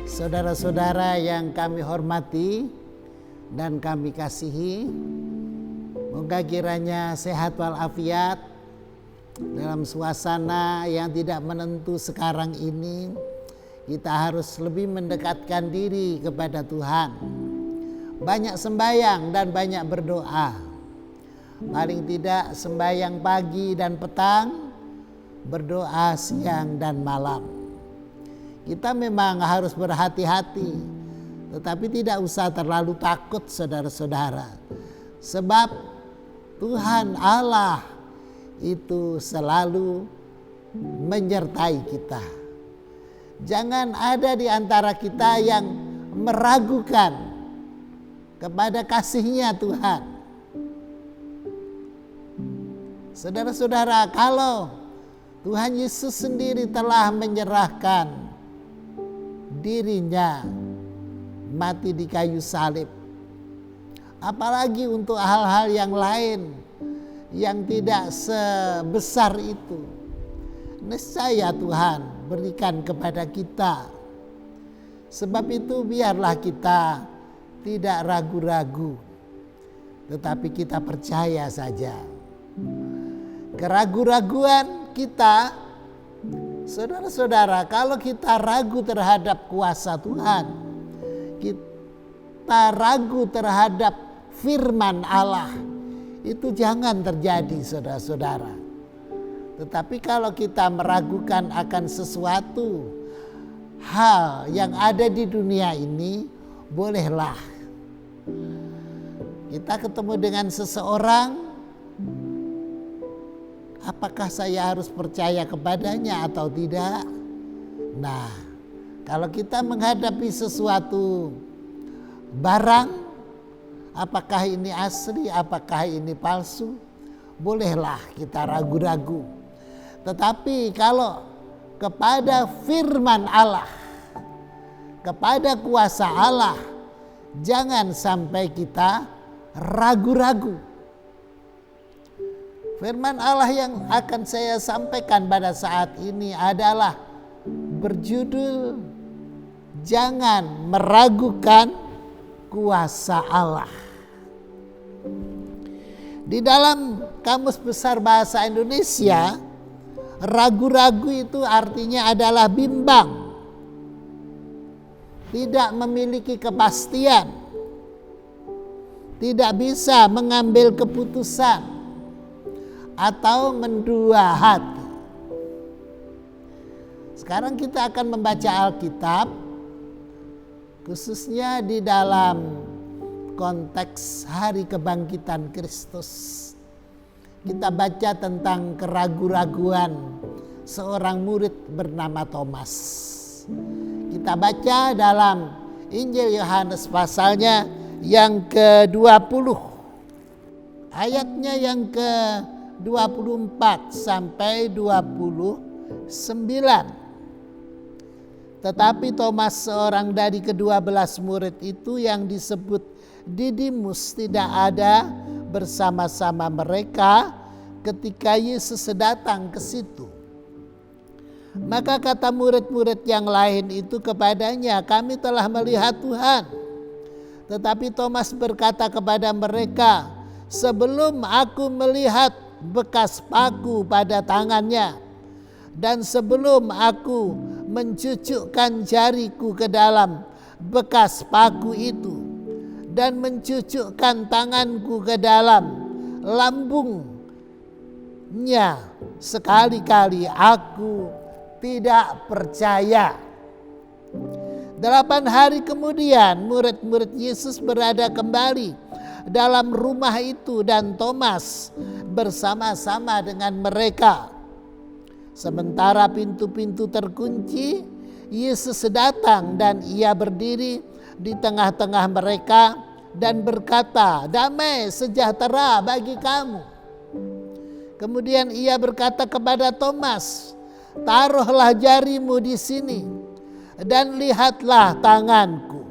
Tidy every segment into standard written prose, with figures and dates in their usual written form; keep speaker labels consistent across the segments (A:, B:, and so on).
A: Saudara-saudara yang kami hormati dan kami kasihi, moga kiranya sehat walafiat dalam suasana yang tidak menentu sekarang ini. Kita harus lebih mendekatkan diri kepada Tuhan, banyak sembahyang dan banyak berdoa. Paling tidak sembahyang pagi dan petang, berdoa siang dan malam. Kita memang harus berhati-hati, tetapi tidak usah terlalu takut saudara-saudara. Sebab Tuhan Allah itu selalu menyertai kita. Jangan ada di antara kita yang meragukan kepada kasih-Nya Tuhan. Saudara-saudara, kalau Tuhan Yesus sendiri telah menyerahkan dirinya mati di kayu salib, apalagi untuk hal-hal yang lain yang tidak sebesar itu, nescaya Tuhan berikan kepada kita. Sebab itu biarlah kita tidak ragu-ragu, tetapi kita percaya saja. Keraguan-raguan kita, saudara-saudara, kalau kita ragu terhadap kuasa Tuhan, kita ragu terhadap firman Allah, itu jangan terjadi saudara-saudara. Tetapi kalau kita meragukan akan sesuatu hal yang ada di dunia ini, bolehlah kita ketemu dengan seseorang. Apakah saya harus percaya kepadanya atau tidak? Nah, kalau kita menghadapi sesuatu barang, apakah ini asli, apakah ini palsu, bolehlah kita ragu-ragu. Tetapi kalau kepada firman Allah, kepada kuasa Allah, jangan sampai kita ragu-ragu. Firman Allah yang akan saya sampaikan pada saat ini adalah berjudul "Jangan Meragukan Kuasa Allah". Di dalam Kamus Besar Bahasa Indonesia, ragu-ragu itu artinya adalah bimbang, tidak memiliki kepastian, tidak bisa mengambil keputusan, atau mendua hati. Sekarang kita akan membaca Alkitab, khususnya di dalam konteks hari kebangkitan Kristus. Kita baca tentang keraguan-raguan seorang murid bernama Thomas. Kita baca dalam Injil Yohanes pasalnya yang ke-20, ayatnya yang ke-24 sampai 29. Tetapi Thomas, seorang dari ke-12 murid itu yang disebut Didimus, tidak ada bersama-sama mereka ketika Yesus datang ke situ. Maka kata murid-murid yang lain itu kepadanya, "Kami telah melihat Tuhan." Tetapi Thomas berkata kepada mereka, "Sebelum aku melihat bekas paku pada tangannya, dan sebelum aku mencucukkan jariku ke dalam bekas paku itu, dan mencucukkan tanganku ke dalam lambungnya, sekali-kali aku tidak percaya." 8 hari kemudian murid-murid Yesus berada kembali dalam rumah itu, dan Thomas bersama-sama dengan mereka. Sementara pintu-pintu terkunci, Yesus datang dan ia berdiri di tengah-tengah mereka dan berkata, "Damai sejahtera bagi kamu." Kemudian ia berkata kepada Thomas, "Taruhlah jarimu di sini dan lihatlah tanganku.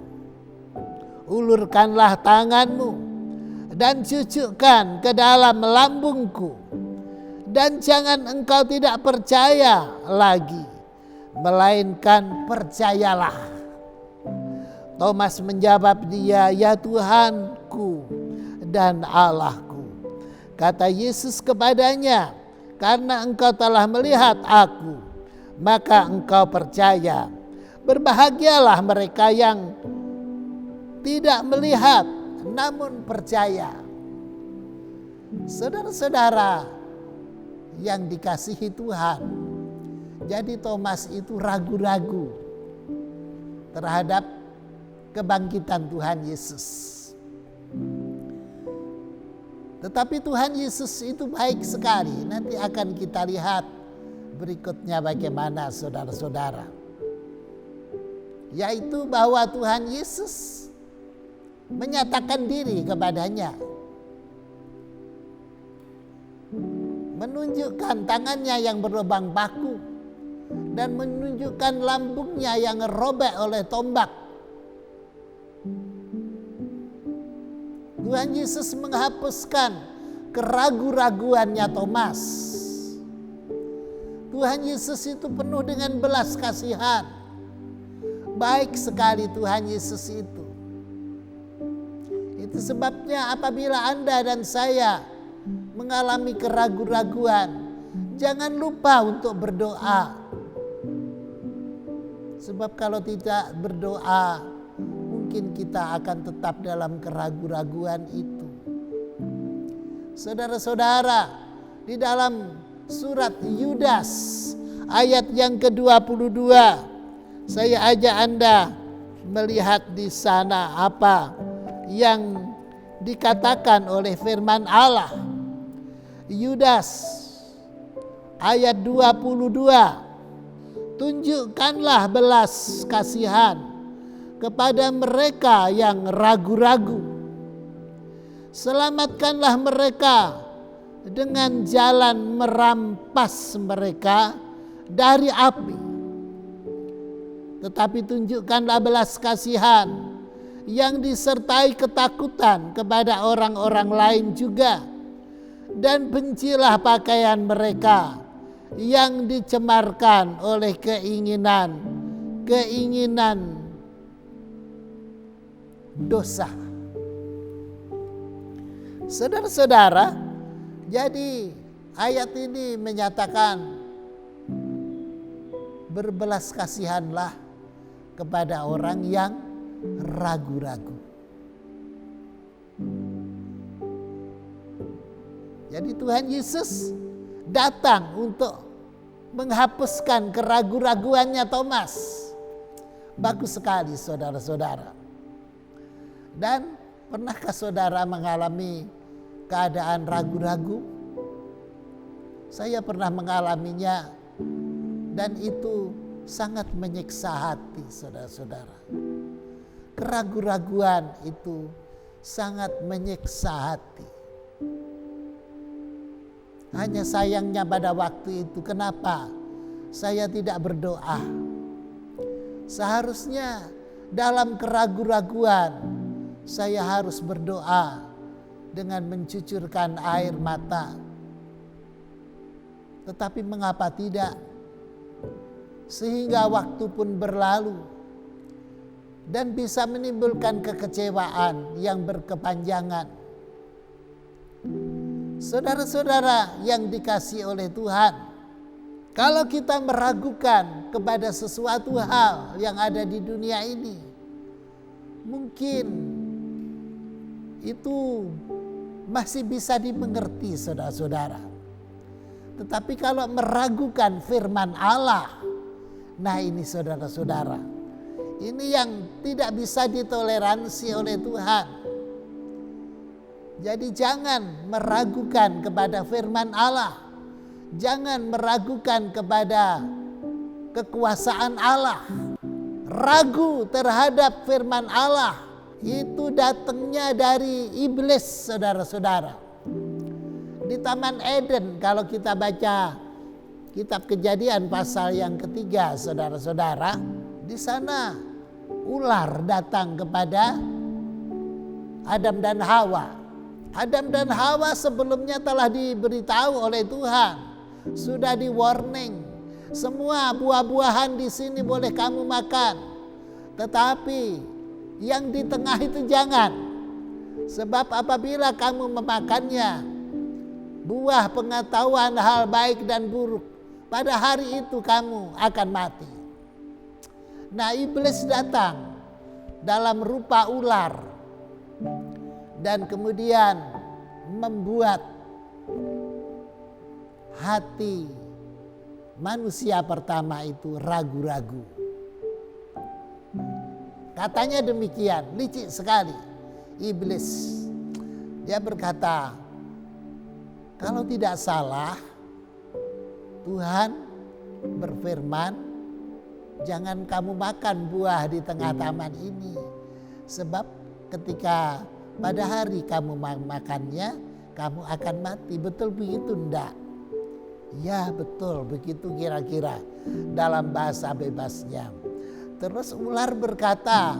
A: Ulurkanlah tanganmu dan cucukkan ke dalam lambungku, dan jangan engkau tidak percaya lagi, melainkan percayalah." Thomas menjawab dia, "Ya Tuhanku dan Allahku." Kata Yesus kepadanya, "Karena engkau telah melihat aku, maka engkau percaya. Berbahagialah mereka yang tidak melihat namun percaya." Saudara-saudara yang dikasihi Tuhan, jadi Thomas itu ragu-ragu terhadap kebangkitan Tuhan Yesus. Tetapi Tuhan Yesus itu baik sekali. Nanti akan kita lihat berikutnya bagaimana, saudara-saudara. Yaitu bahwa Tuhan Yesus menyatakan diri kepadanya. Menunjukkan tangannya yang berlubang paku dan menunjukkan lambungnya yang robek oleh tombak. Tuhan Yesus menghapuskan keraguan-raguannya Thomas. Tuhan Yesus itu penuh dengan belas kasihan. Baik sekali Tuhan Yesus itu. Itu sebabnya apabila Anda dan saya mengalami keraguan-raguan, jangan lupa untuk berdoa. Sebab kalau tidak berdoa, mungkin kita akan tetap dalam keraguan-raguan itu. Saudara-saudara, di dalam surat Yudas ayat yang ke-22, saya ajak Anda melihat di sana apa yang dikatakan oleh firman Allah. Yudas ayat 22, "Tunjukkanlah belas kasihan kepada mereka yang ragu-ragu. Selamatkanlah mereka dengan jalan merampas mereka dari api. Tetapi tunjukkanlah belas kasihan yang disertai ketakutan kepada orang-orang lain juga. Dan bencilah pakaian mereka yang dicemarkan oleh keinginan dosa." Saudara-saudara, jadi ayat ini menyatakan berbelas kasihanlah kepada orang yang ragu-ragu. Jadi Tuhan Yesus datang untuk menghapuskan keraguan-raguannya Thomas. Bagus sekali saudara-saudara. Dan pernahkah saudara mengalami keadaan ragu-ragu? Saya pernah mengalaminya dan itu sangat menyiksa hati saudara-saudara. Keraguan-raguan itu sangat menyiksa hati. Hanya sayangnya pada waktu itu kenapa saya tidak berdoa. Seharusnya dalam keraguan-raguan saya harus berdoa dengan mencucurkan air mata. Tetapi mengapa tidak? Sehingga waktu pun berlalu dan bisa menimbulkan kekecewaan yang berkepanjangan. Saudara-saudara yang dikasihi oleh Tuhan, kalau kita meragukan kepada sesuatu hal yang ada di dunia ini, mungkin itu masih bisa dimengerti saudara-saudara. Tetapi kalau meragukan firman Allah, nah ini saudara-saudara, ini yang tidak bisa ditoleransi oleh Tuhan. Jadi jangan meragukan kepada firman Allah. Jangan meragukan kepada kekuasaan Allah. Ragu terhadap firman Allah itu datangnya dari iblis saudara-saudara. Di Taman Eden kalau kita baca kitab Kejadian pasal yang ketiga saudara-saudara, di sana ular datang kepada Adam dan Hawa. Adam dan Hawa sebelumnya telah diberitahu oleh Tuhan, sudah di warning, semua buah-buahan di sini boleh kamu makan, tetapi Yang di tengah itu jangan. Sebab apabila kamu memakannya, buah pengetahuan hal baik dan buruk, pada hari itu kamu akan mati. Nah, iblis datang dalam rupa ular dan kemudian membuat hati manusia pertama itu ragu-ragu. Katanya demikian, licik sekali iblis. Dia berkata, kalau tidak salah Tuhan berfirman, jangan kamu makan buah di tengah taman ini, sebab ketika pada hari kamu makannya, kamu akan mati. Betul begitu enggak? Ya betul, begitu kira-kira dalam bahasa bebasnya. Terus ular berkata,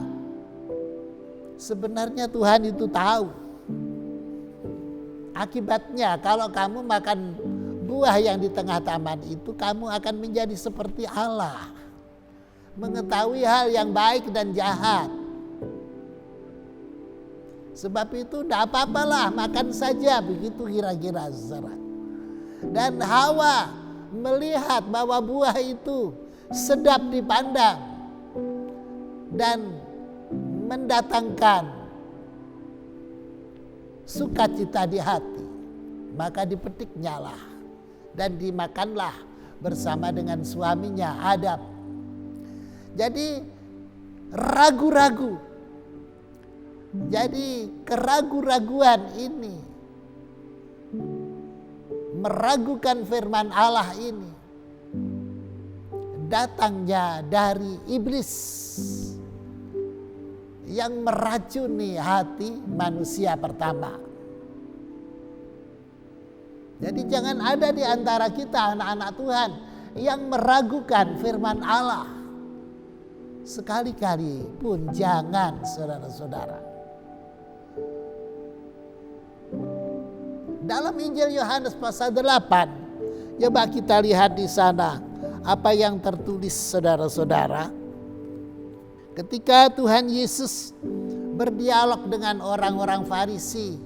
A: sebenarnya Tuhan itu tahu akibatnya kalau kamu makan buah yang di tengah taman itu, kamu akan menjadi seperti Allah, mengetahui hal yang baik dan jahat. Sebab itu tidak apa-apalah, makan saja, begitu kira-kira saudara. Dan Hawa melihat bahwa buah itu sedap dipandang dan mendatangkan sukacita di hati, maka dipetiknyalah dan dimakanlah bersama dengan suaminya Adam. Jadi ragu-ragu. Jadi keragu-raguan ini, meragukan firman Allah ini, datangnya dari iblis yang meracuni hati manusia pertama. Jadi jangan ada di antara kita anak-anak Tuhan yang meragukan firman Allah. Sekali-kali pun jangan, saudara-saudara. Dalam Injil Yohanes pasal 8, coba kita lihat di sana apa yang tertulis, saudara-saudara. Ketika Tuhan Yesus berdialog dengan orang-orang Farisi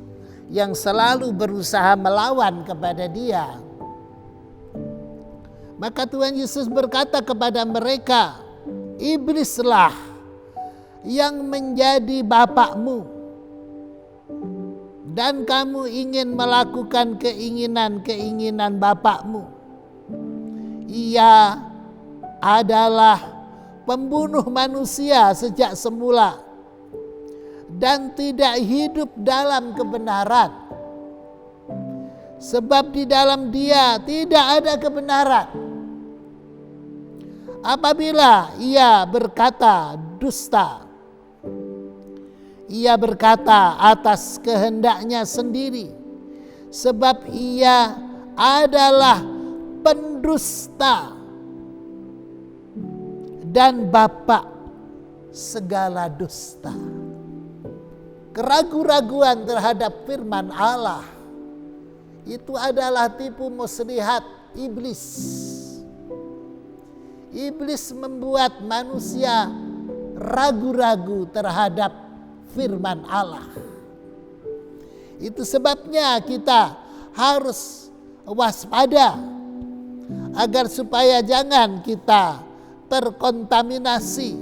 A: yang selalu berusaha melawan kepada Dia, maka Tuhan Yesus berkata kepada mereka, iblislah yang menjadi bapakmu, dan kamu ingin melakukan keinginan-keinginan bapakmu. Ia adalah pembunuh manusia sejak semula dan tidak hidup dalam kebenaran, sebab di dalam Dia tidak ada kebenaran. Apabila ia berkata dusta, ia berkata atas kehendaknya sendiri, sebab ia adalah pendusta dan bapak segala dusta. Keraguan-raguan terhadap firman Allah itu adalah tipu muslihat iblis. Iblis membuat manusia ragu-ragu terhadap firman Allah. Itu sebabnya kita harus waspada agar supaya jangan kita terkontaminasi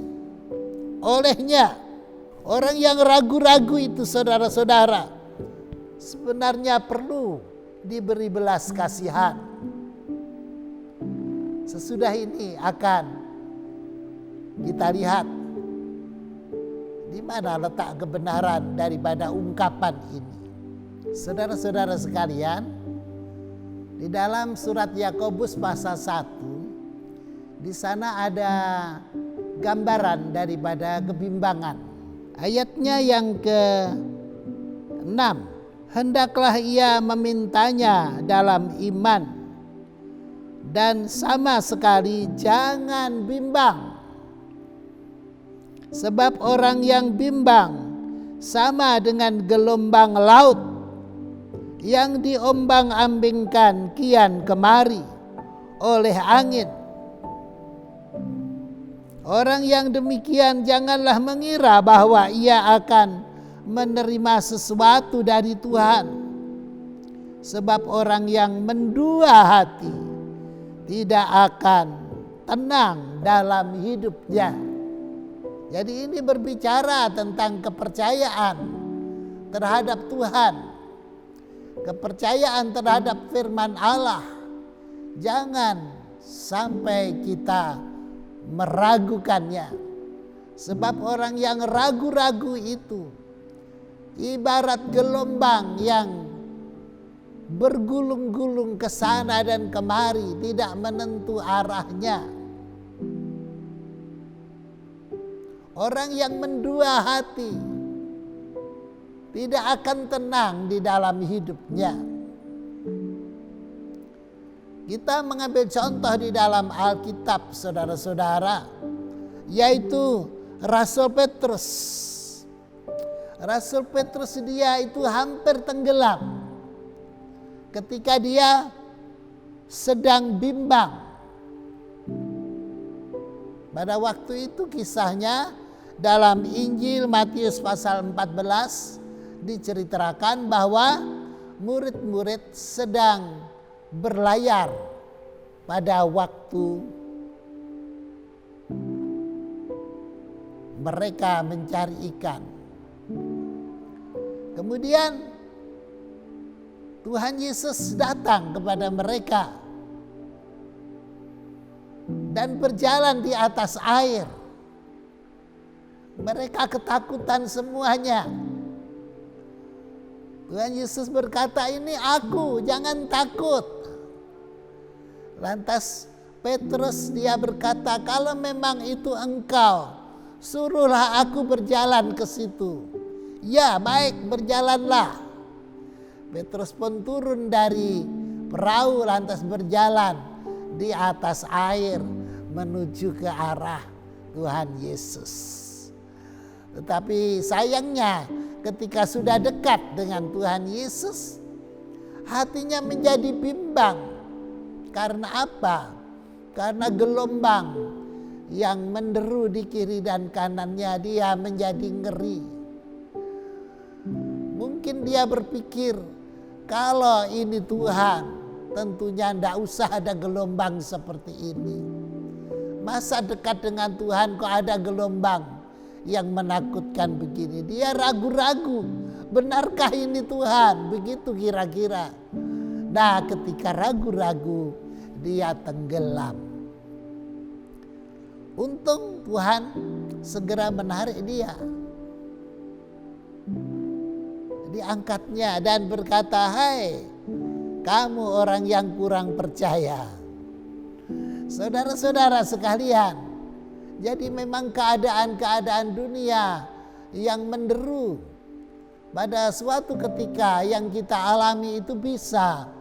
A: olehnya. Orang yang ragu-ragu itu, saudara-saudara, sebenarnya perlu diberi belas kasihan. Sesudah ini akan kita lihat di mana letak kebenaran daripada ungkapan ini. Saudara-saudara sekalian, di dalam surat Yakobus pasal 1, di sana ada gambaran daripada kebimbangan. Ayatnya yang ke-6, hendaklah ia memintanya dalam iman dan sama sekali jangan bimbang. Sebab orang yang bimbang sama dengan gelombang laut yang diombang-ambingkan kian kemari oleh angin. Orang yang demikian janganlah mengira bahwa ia akan menerima sesuatu dari Tuhan. Sebab orang yang mendua hati tidak akan tenang dalam hidupnya. Jadi ini berbicara tentang kepercayaan terhadap Tuhan. Kepercayaan terhadap firman Allah. Jangan sampai kita meragukannya. Sebab orang yang ragu-ragu itu ibarat gelombang yang bergulung-gulung ke sana dan kemari, tidak menentu arahnya. Orang yang mendua hati tidak akan tenang di dalam hidupnya. Kita mengambil contoh di dalam Alkitab, saudara-saudara, yaitu Rasul Petrus. Rasul Petrus dia itu hampir tenggelam ketika dia sedang bimbang. Pada waktu itu kisahnya dalam Injil Matius pasal 14 diceritakan bahwa murid-murid sedang berlayar pada waktu mereka mencari ikan. Kemudian Tuhan Yesus datang kepada mereka dan berjalan di atas air. Mereka ketakutan semuanya. Tuhan Yesus berkata, "Ini aku, jangan takut." Lantas Petrus dia berkata, "Kalau memang itu engkau, suruhlah aku berjalan ke situ." "Ya, baik, berjalanlah." Petrus pun turun dari perahu lantas berjalan di atas air menuju ke arah Tuhan Yesus. Tetapi sayangnya ketika sudah dekat dengan Tuhan Yesus, hatinya menjadi bimbang. Karena apa? Karena gelombang yang menderu di kiri dan kanannya, dia menjadi ngeri. Mungkin dia berpikir, kalau ini Tuhan, tentunya tidak usah ada gelombang seperti ini. Masa dekat dengan Tuhan kok ada gelombang yang menakutkan begini? Dia ragu-ragu, benarkah ini Tuhan? Begitu kira-kira. Nah, ketika ragu-ragu, dia tenggelam. Untung Tuhan segera menarik dia. Diangkatnya dan berkata, "Hai, kamu orang yang kurang percaya." Saudara-saudara sekalian, jadi memang keadaan-keadaan dunia yang menderu pada suatu ketika yang kita alami itu bisa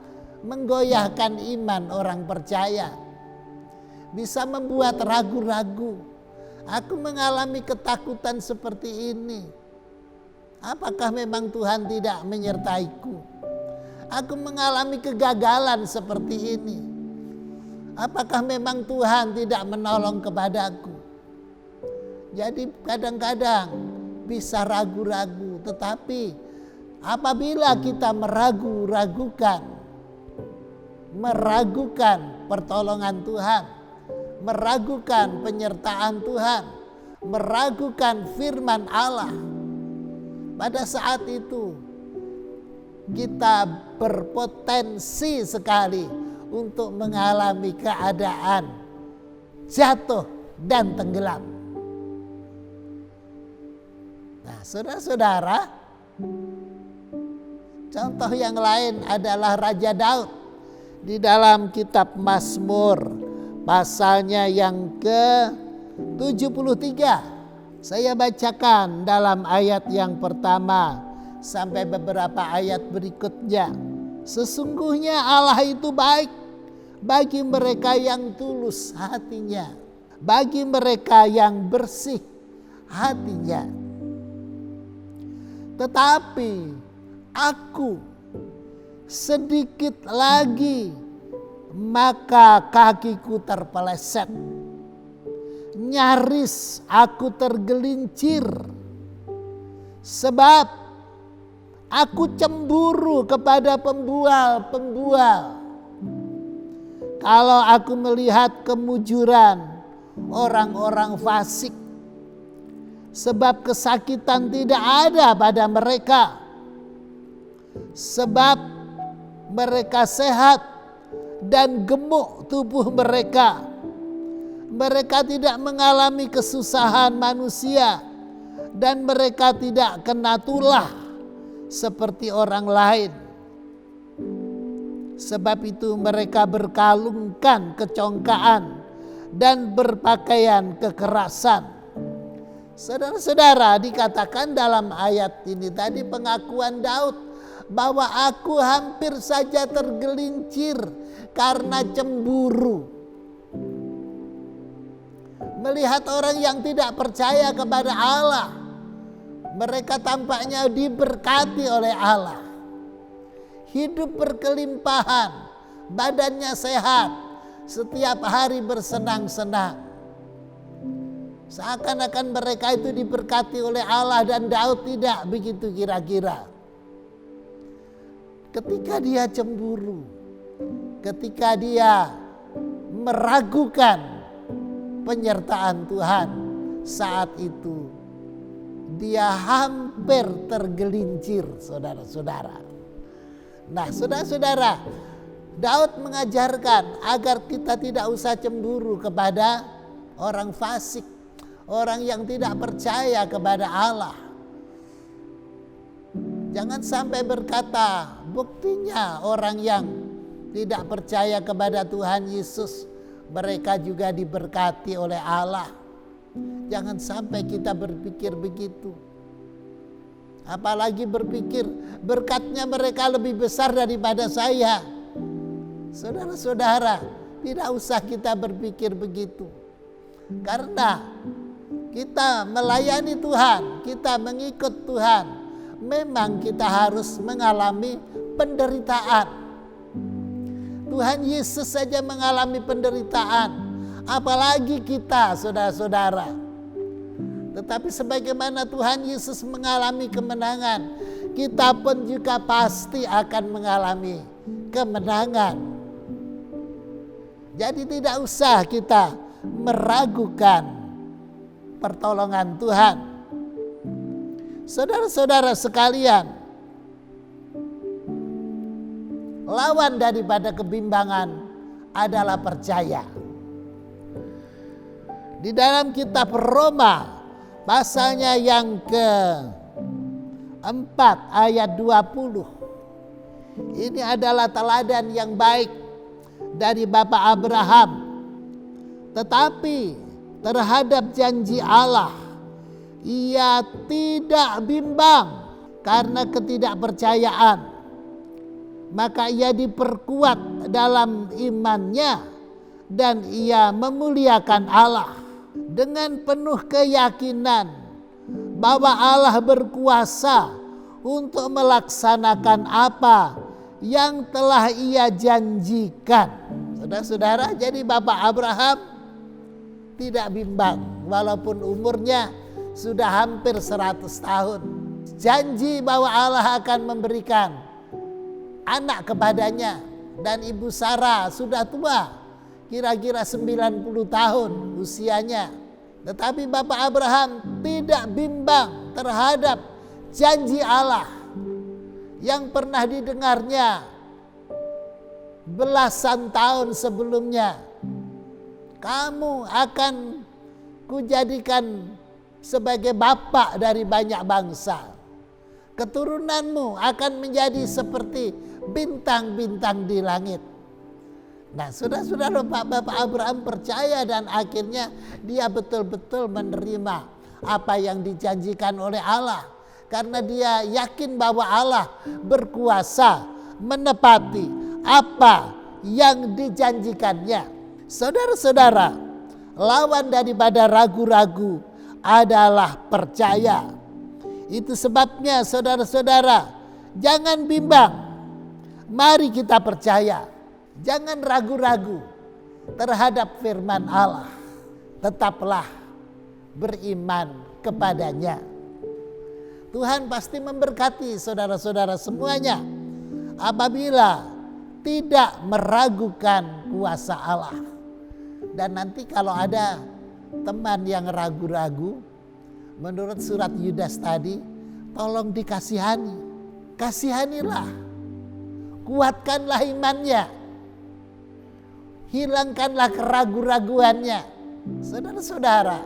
A: menggoyahkan iman orang percaya, bisa membuat ragu-ragu. Aku mengalami ketakutan seperti ini. Apakah memang Tuhan tidak menyertaiku? Aku mengalami kegagalan seperti ini. Apakah memang Tuhan tidak menolong kepadaku? Jadi kadang-kadang bisa ragu-ragu, tetapi apabila kita meragukan pertolongan Tuhan, meragukan penyertaan Tuhan, meragukan firman Allah, pada saat itu kita berpotensi sekali untuk mengalami keadaan jatuh dan tenggelam. Nah, saudara-saudara, contoh yang lain adalah Raja Daud. Di dalam kitab Mazmur pasalnya yang ke-73. Saya bacakan dalam ayat yang pertama sampai beberapa ayat berikutnya. Sesungguhnya Allah itu baik bagi mereka yang tulus hatinya, bagi mereka yang bersih hatinya. Tetapi aku sedikit lagi maka kakiku terpeleset. nyaris aku tergelincir, sebab aku cemburu kepada pembual-pembual. Kalau aku melihat kemujuran orang-orang fasik, sebab kesakitan tidak ada pada mereka, sebab mereka sehat dan gemuk tubuh mereka. Mereka tidak mengalami kesusahan manusia dan mereka tidak kena tulah seperti orang lain. Sebab itu mereka berkalungkan kecongkaan dan berpakaian kekerasan. Saudara-saudara, dikatakan dalam ayat ini tadi pengakuan Daud bahwa aku hampir saja tergelincir karena cemburu. Melihat orang yang tidak percaya kepada Allah, mereka tampaknya diberkati oleh Allah. Hidup berkelimpahan, badannya sehat, setiap hari bersenang-senang. Seakan-akan mereka itu diberkati oleh Allah, dan Daud tidak begitu kira-kira. Ketika dia cemburu, ketika dia meragukan penyertaan Tuhan, saat itu dia hampir tergelincir, saudara-saudara. Nah, saudara-saudara, Daud mengajarkan agar kita tidak usah cemburu kepada orang fasik, orang yang tidak percaya kepada Allah. Jangan sampai berkata, buktinya orang yang tidak percaya kepada Tuhan Yesus, mereka juga diberkati oleh Allah. Jangan sampai kita berpikir begitu. Apalagi berpikir berkatnya mereka lebih besar daripada saya. Saudara-saudara, tidak usah kita berpikir begitu. Karena kita melayani Tuhan, kita mengikut Tuhan, memang kita harus mengalami penderitaan. Tuhan Yesus saja mengalami penderitaan, apalagi kita, saudara-saudara. Tetapi sebagaimana Tuhan Yesus mengalami kemenangan, kita pun juga pasti akan mengalami kemenangan. Jadi tidak usah kita meragukan pertolongan Tuhan. Saudara-saudara sekalian, lawan daripada kebimbangan adalah percaya. Di dalam kitab Roma pasalnya yang ke-4 ayat 20. Ini adalah teladan yang baik dari Bapak Abraham. Tetapi terhadap janji Allah, ia tidak bimbang karena ketidakpercayaan. Maka ia diperkuat dalam imannya dan ia memuliakan Allah dengan penuh keyakinan bahwa Allah berkuasa untuk melaksanakan apa yang telah ia janjikan. Saudara-saudara, jadi Bapak Abraham tidak bimbang walaupun umurnya sudah hampir 100 tahun. Janji bahwa Allah akan memberikan anak kepadanya, dan Ibu Sarah sudah tua, kira-kira 90 tahun usianya. Tetapi Bapak Abraham tidak bimbang terhadap janji Allah yang pernah didengarnya belasan tahun sebelumnya. Kamu akan kujadikan sebagai bapak dari banyak bangsa. Keturunanmu akan menjadi seperti bintang-bintang di langit. Nah, saudara-saudara, Bapak Abraham percaya dan akhirnya dia betul-betul menerima apa yang dijanjikan oleh Allah. Karena dia yakin bahwa Allah berkuasa menepati apa yang dijanjikannya. Saudara-saudara, lawan daripada ragu-ragu adalah percaya. Itu sebabnya saudara-saudara, jangan bimbang. Mari kita percaya. Jangan ragu-ragu terhadap firman Allah. tetaplah beriman kepadanya. Tuhan pasti memberkati saudara-saudara semuanya apabila tidak meragukan kuasa Allah. Dan nanti kalau ada teman yang ragu-ragu, menurut surat Yudas tadi, tolong dikasihani. Kasihanilah, kuatkanlah imannya, hilangkanlah keraguan-raguannya. Saudara-saudara,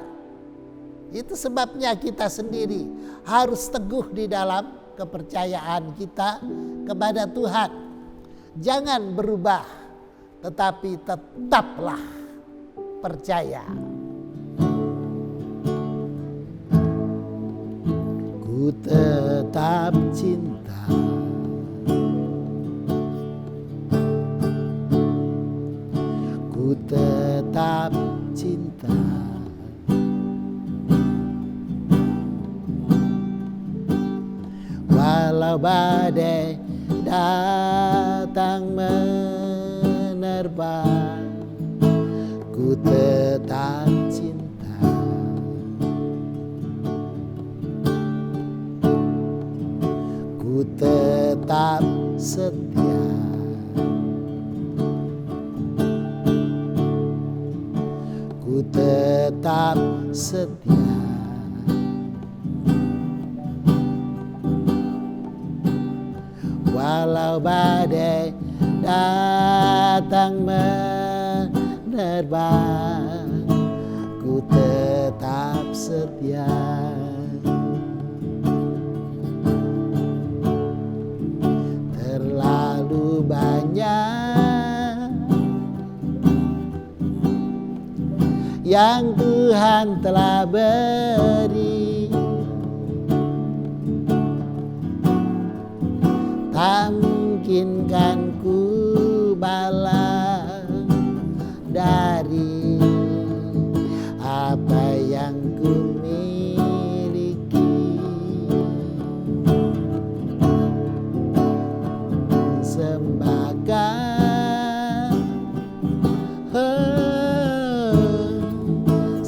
A: itu sebabnya kita sendiri harus teguh di dalam kepercayaan kita kepada Tuhan. Jangan berubah, tetapi tetaplah percaya. Ku tetap cinta, ku tetap cinta, walau badai datang menerpa, ku tetap cinta. Ku tetap setia, ku tetap setia, walau badai datang menerpa, ku tetap setia. Terlalu banyak yang Tuhan telah beri, tak mungkin kan ku balas dari apa yang ku miliki. Sembahkan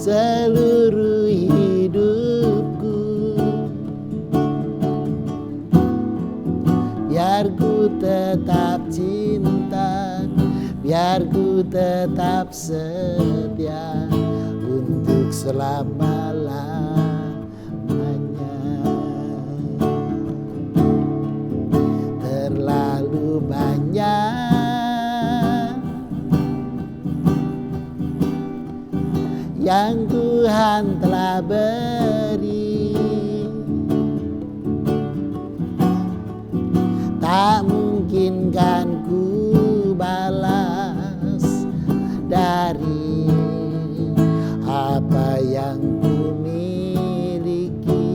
A: seluruh hidupku, biar ku tetap cinta, biar ku tetap setia untuk selama-lamanya. Terlalu banyak yang Tuhan telah beri, tak mungkin kan ku balas dari apa yang ku miliki.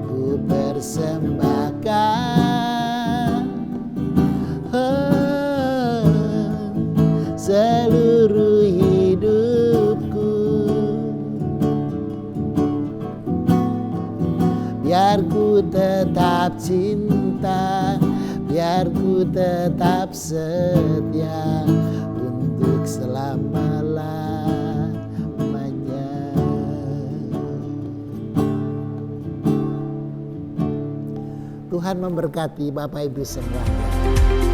A: Ku persembahkan seluruh hidupku, biar ku tetap cinta, biar ku tetap setia untuk selama-lamanya. Tuhan memberkati Bapak Ibu semuanya.